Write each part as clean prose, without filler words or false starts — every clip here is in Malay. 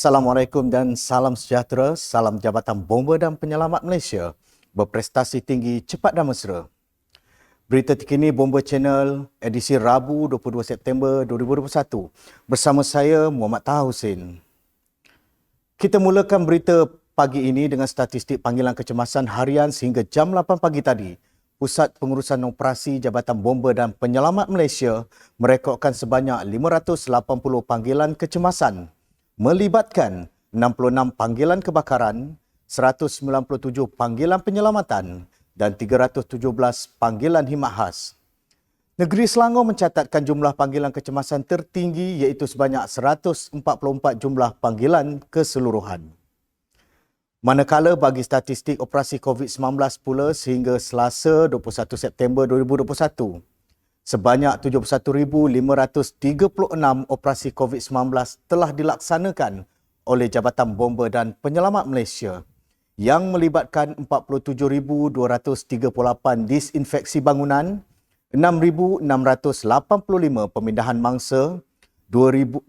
Assalamualaikum dan salam sejahtera. Salam Jabatan Bomba dan Penyelamat Malaysia. Berprestasi tinggi, cepat dan mesra. Berita terkini Bomba Channel edisi Rabu 22 September 2021. Bersama saya Muhammad Taha Hussein. Kita mulakan berita pagi ini dengan statistik panggilan kecemasan harian sehingga jam 8 pagi tadi. Pusat Pengurusan Operasi Jabatan Bomba dan Penyelamat Malaysia merekodkan sebanyak 580 panggilan kecemasan, melibatkan 66 panggilan kebakaran, 197 panggilan penyelamatan dan 317 panggilan khidmat khas. Negeri Selangor mencatatkan jumlah panggilan kecemasan tertinggi iaitu sebanyak 144 jumlah panggilan keseluruhan. Manakala bagi statistik operasi COVID-19 pula sehingga Selasa 21 September 2021, sebanyak 71,536 operasi COVID-19 telah dilaksanakan oleh Jabatan Bomba dan Penyelamat Malaysia yang melibatkan 47,238 disinfeksi bangunan, 6,685 pemindahan mangsa, 225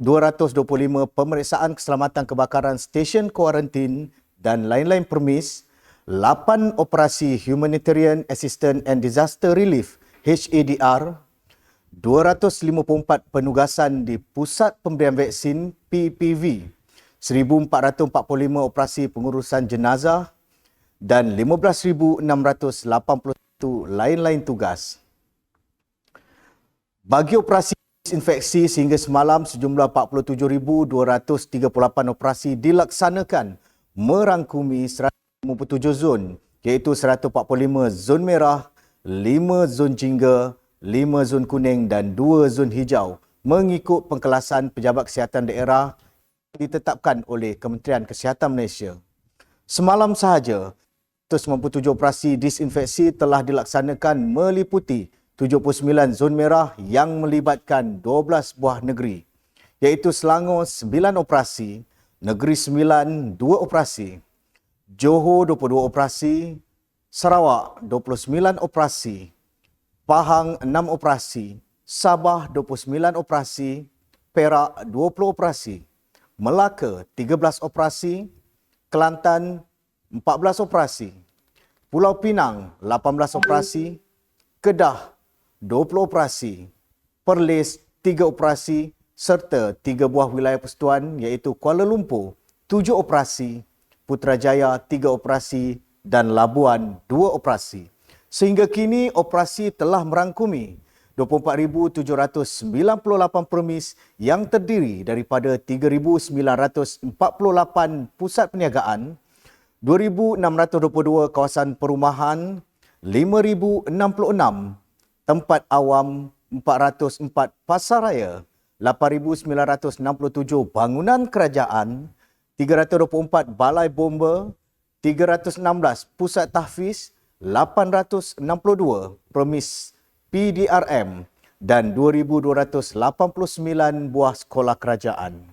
pemeriksaan keselamatan kebakaran stesen kuarantin dan lain-lain permis, 8 operasi Humanitarian Assistance and Disaster Relief HADR, 254 penugasan di Pusat Pemberian Vaksin PPV, 1,445 operasi pengurusan jenazah dan 15,681 lain-lain tugas. Bagi operasi disinfeksi sehingga semalam sejumlah 47,238 operasi dilaksanakan merangkumi 157 zon iaitu 145 zon merah, 5 zon jingga, 5 zon kuning dan 2 zon hijau mengikut pengkelasan Pejabat Kesihatan Daerah ditetapkan oleh Kementerian Kesihatan Malaysia. Semalam sahaja, 197 operasi disinfeksi telah dilaksanakan meliputi 79 zon merah yang melibatkan 12 buah negeri iaitu Selangor 9 operasi, Negeri Sembilan 2 operasi, Johor 22 operasi, Sarawak 29 operasi, Pahang 6 operasi, Sabah 29 operasi, Perak 20 operasi, Melaka 13 operasi, Kelantan 14 operasi, Pulau Pinang 18 operasi, Kedah 20 operasi, Perlis 3 operasi serta 3 buah wilayah persekutuan iaitu Kuala Lumpur 7 operasi, Putrajaya 3 operasi dan Labuan 2 operasi. Sehingga kini operasi telah merangkumi 24,798 permis yang terdiri daripada 3,948 pusat perniagaan, 2,622 kawasan perumahan, 5,066 tempat awam, 404 pasaraya, 8,967 bangunan kerajaan, 324 balai bomba, 316 pusat tahfiz, 862 permis PDRM dan 2,289 buah sekolah kerajaan.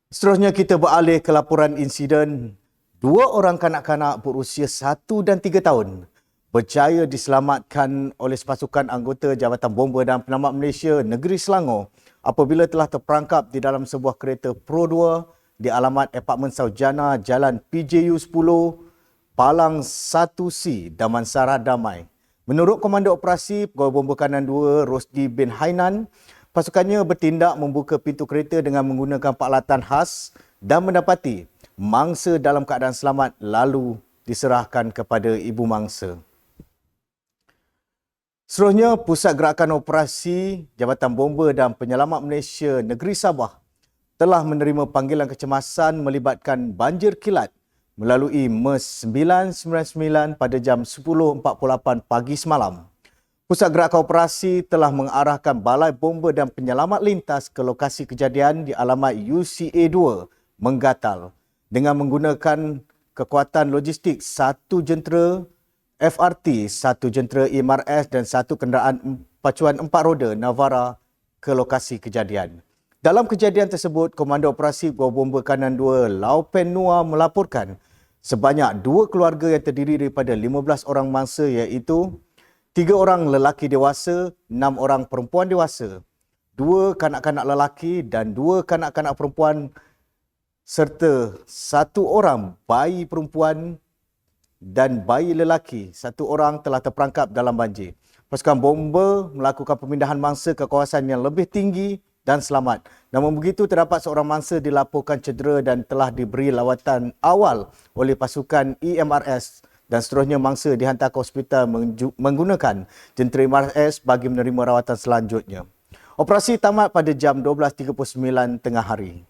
Seterusnya kita beralih ke laporan insiden. 2 orang kanak-kanak berusia 1 dan 3 tahun berjaya diselamatkan oleh sepasukan anggota Jabatan Bomba dan Penyelamat Malaysia Negeri Selangor apabila telah terperangkap di dalam sebuah kereta Pro 2 di alamat Apartmen Saujana, Jalan PJU 10, Palang 1C, Damansara Damai. Menurut Komando Operasi Pegawai Bomba Kanan 2 Rosdi bin Hainan, pasukannya bertindak membuka pintu kereta dengan menggunakan peralatan khas dan mendapati mangsa dalam keadaan selamat lalu diserahkan kepada ibu mangsa. Seterusnya, Pusat Gerakan Operasi Jabatan Bomba dan Penyelamat Malaysia Negeri Sabah telah menerima panggilan kecemasan melibatkan banjir kilat melalui MES 999 pada jam 10.48 pagi semalam. Pusat Gerakan Operasi telah mengarahkan Balai Bomba dan Penyelamat Lintas ke lokasi kejadian di alamat UCA 2, Menggatal dengan menggunakan kekuatan logistik satu jentera FRT, satu jentera MRS dan satu kenderaan pacuan 4 roda Navara ke lokasi kejadian. Dalam kejadian tersebut, Komando Operasi Buah Bomba Kanan 2 Laupen Nua melaporkan sebanyak 2 keluarga yang terdiri daripada 15 orang mangsa iaitu 3 orang lelaki dewasa, 6 orang perempuan dewasa, 2 kanak-kanak lelaki dan 2 kanak-kanak perempuan serta 1 orang bayi perempuan dan bayi lelaki, 1 orang telah terperangkap dalam banjir. Pasukan bomba melakukan pemindahan mangsa ke kawasan yang lebih tinggi dan selamat. Namun begitu, terdapat seorang mangsa dilaporkan cedera dan telah diberi lawatan awal oleh pasukan EMRS dan seterusnya mangsa dihantar ke hospital menggunakan jentera MRS bagi menerima rawatan selanjutnya. Operasi tamat pada jam 12.39 tengah hari.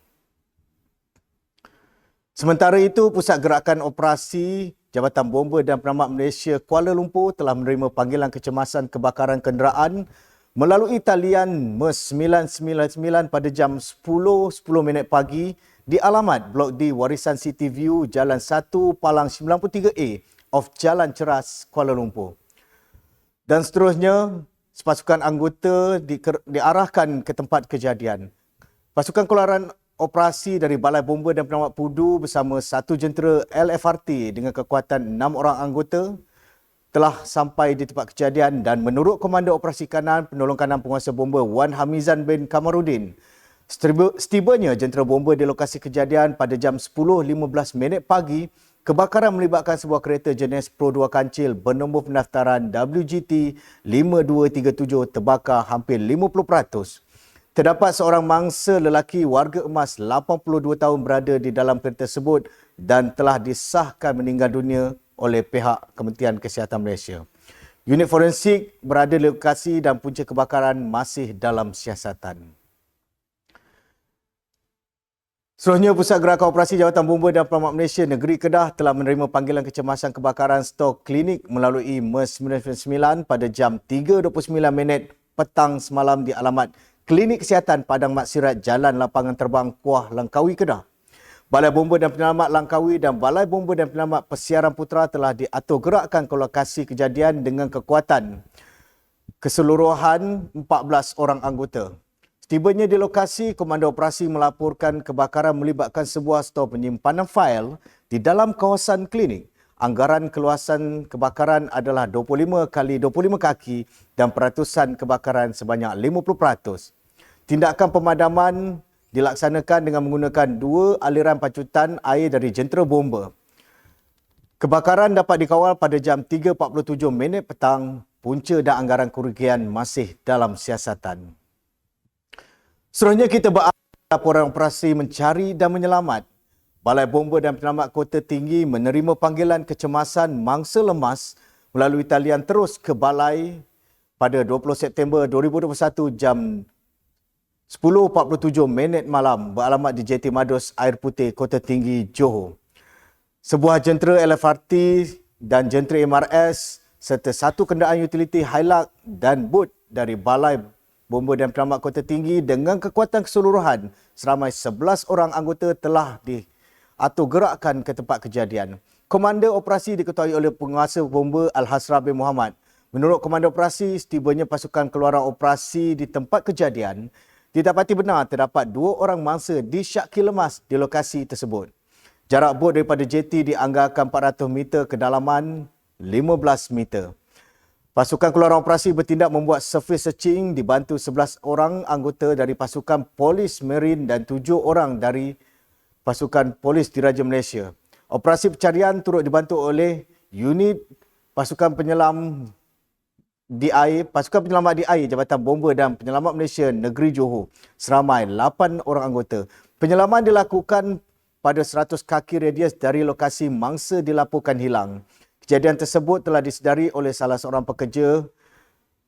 Sementara itu, Pusat Gerakan Operasi Jabatan Bomba dan Penyelamat Malaysia Kuala Lumpur telah menerima panggilan kecemasan kebakaran kenderaan melalui talian MES 999 pada jam 10.10 pagi di alamat Blok D Warisan City View Jalan 1 Palang 93A of Jalan Ceras, Kuala Lumpur. Dan seterusnya, sepasukan anggota diarahkan ke tempat kejadian. Pasukan keluaran operasi dari Balai Bomba dan Penyelamat Pudu bersama satu jentera LFRT dengan kekuatan 6 orang anggota telah sampai di tempat kejadian dan menurut Komando Operasi Kanan Penolong Kanan Penguasa Bomba Wan Hamizan bin Kamarudin, setibanya jentera bomba di lokasi kejadian pada jam 10.15 pagi, kebakaran melibatkan sebuah kereta jenis Pro 2 kancil bernombor pendaftaran WGT 5237 terbakar hampir 50%. Terdapat seorang mangsa lelaki warga emas 82 tahun berada di dalam kereta tersebut dan telah disahkan meninggal dunia oleh pihak Kementerian Kesihatan Malaysia. Unit forensik berada di lokasi dan punca kebakaran masih dalam siasatan. Seterusnya, Pusat Gerakan Operasi Jabatan Bomba dan Penyelamat Malaysia Negeri Kedah telah menerima panggilan kecemasan kebakaran stor klinik melalui MES 999 pada jam 3.29 petang semalam di alamat Klinik Kesihatan Padang Mat Sirat, Jalan Lapangan Terbang, Kuah, Langkawi, Kedah. Balai Bomba dan Penyelamat Langkawi dan Balai Bomba dan Penyelamat Persiaran Putra telah diatur gerakkan ke lokasi kejadian dengan kekuatan keseluruhan 14 orang anggota. Setibanya di lokasi, Komando Operasi melaporkan kebakaran melibatkan sebuah stor penyimpanan fail di dalam kawasan klinik. Anggaran keluasan kebakaran adalah 25 kali 25 kaki dan peratusan kebakaran sebanyak 50%. Tindakan pemadaman dilaksanakan dengan menggunakan 2 aliran pacutan air dari jentera bomba. Kebakaran dapat dikawal pada jam 3.47 petang. Punca dan anggaran kerugian masih dalam siasatan. Seterusnya kita laporan operasi mencari dan menyelamat. Balai Bomba dan Penyelamat Kota Tinggi menerima panggilan kecemasan mangsa lemas melalui talian terus ke balai pada 20 September 2021 jam 10.47 malam beralamat di Jeti Madus Air Putih, Kota Tinggi, Johor. Sebuah jentera LFRT dan jentera MRS serta satu kenderaan utiliti Hilux dan bot dari Balai Bomba dan Penyelamat Kota Tinggi dengan kekuatan keseluruhan seramai 11 orang anggota telah diatur gerakkan ke tempat kejadian. Komander operasi diketuai oleh Penguasa Bomba Al-Hasraf bin Muhammad. Menurut Komander Operasi, setibanya pasukan keluaran operasi di tempat kejadian, didapati benar terdapat 2 orang mangsa disyaki lemas di lokasi tersebut. Jarak bot daripada jeti dianggarkan 400 meter, kedalaman 15 meter. Pasukan keluaran operasi bertindak membuat surface searching dibantu 11 orang anggota dari pasukan polis marine dan 7 orang dari pasukan polis Diraja Malaysia. Operasi pencarian turut dibantu oleh unit pasukan penyelam di air, Pasukan Penyelamat di Air Jabatan Bomba dan Penyelamat Malaysia Negeri Johor seramai 8 orang anggota. Penyelaman dilakukan pada 100 kaki radius dari lokasi mangsa dilaporkan hilang. Kejadian tersebut telah disedari oleh salah seorang pekerja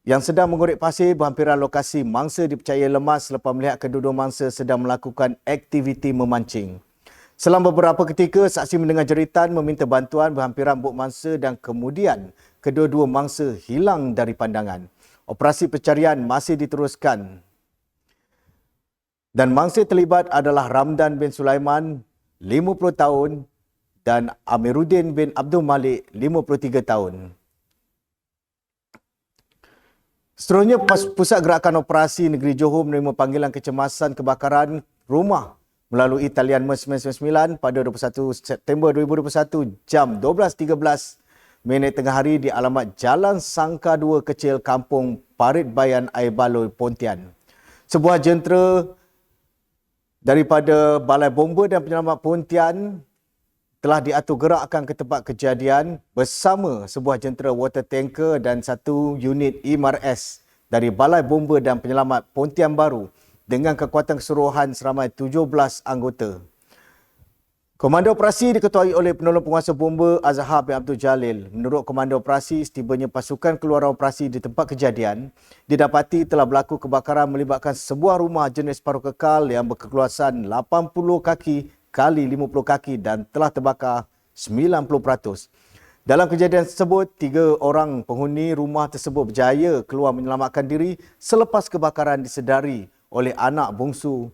yang sedang mengorek pasir berhampiran lokasi mangsa dipercayai lemas selepas melihat kedua-dua mangsa sedang melakukan aktiviti memancing. Selama beberapa ketika, saksi mendengar jeritan meminta bantuan berhampiran bot mangsa dan kemudian kedua-dua mangsa hilang dari pandangan. Operasi pencarian masih diteruskan. Dan mangsa terlibat adalah Ramdan bin Sulaiman, 50 tahun dan Amiruddin bin Abdul Malik, 53 tahun. Seterusnya, Pusat Gerakan Operasi Negeri Johor menerima panggilan kecemasan kebakaran rumah melalui talian MES 99 pada 21 September 2021 jam 12.13 minit tengah hari di alamat Jalan Sangka 2 Kecil, Kampung Parit Bayan, Air Baloi, Pontian. Sebuah jentera daripada Balai Bomba dan Penyelamat Pontian telah diatur gerakkan ke tempat kejadian bersama sebuah jentera water tanker dan satu unit IMARS dari Balai Bomba dan Penyelamat Pontian Baru dengan kekuatan keseluruhan seramai 17 anggota. Komando operasi diketuai oleh penolong penguasa bomba Azhar bin Abdul Jalil. Menurut komando operasi, setibanya pasukan keluaran operasi di tempat kejadian, didapati telah berlaku kebakaran melibatkan sebuah rumah jenis paruh kekal yang berkeluasan 80 kaki kali 50 kaki dan telah terbakar 90%. Dalam kejadian tersebut, 3 orang penghuni rumah tersebut berjaya keluar menyelamatkan diri selepas kebakaran disedari oleh anak bongsu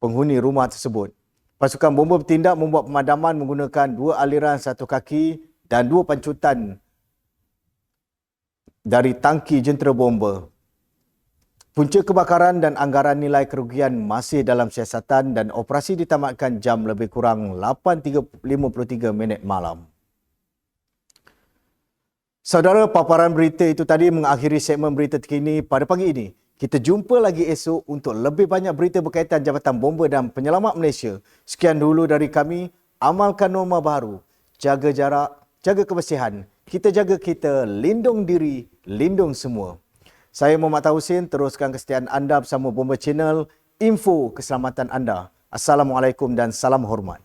penghuni rumah tersebut. Pasukan bomba bertindak membuat pemadaman menggunakan 2 aliran 1 kaki dan 2 pancutan dari tangki jentera bomba. Punca kebakaran dan anggaran nilai kerugian masih dalam siasatan dan operasi ditamatkan jam lebih kurang 8.53 minit malam. Saudara, paparan berita itu tadi mengakhiri segmen berita terkini pada pagi ini. Kita jumpa lagi esok untuk lebih banyak berita berkaitan Jabatan Bomba dan Penyelamat Malaysia. Sekian dulu dari kami. Amalkan norma baru. Jaga jarak, jaga kebersihan. Kita jaga kita, lindung diri, lindung semua. Saya Muhammad Tahusin, teruskan kesetiaan anda bersama Bomba Channel, info keselamatan anda. Assalamualaikum dan salam hormat.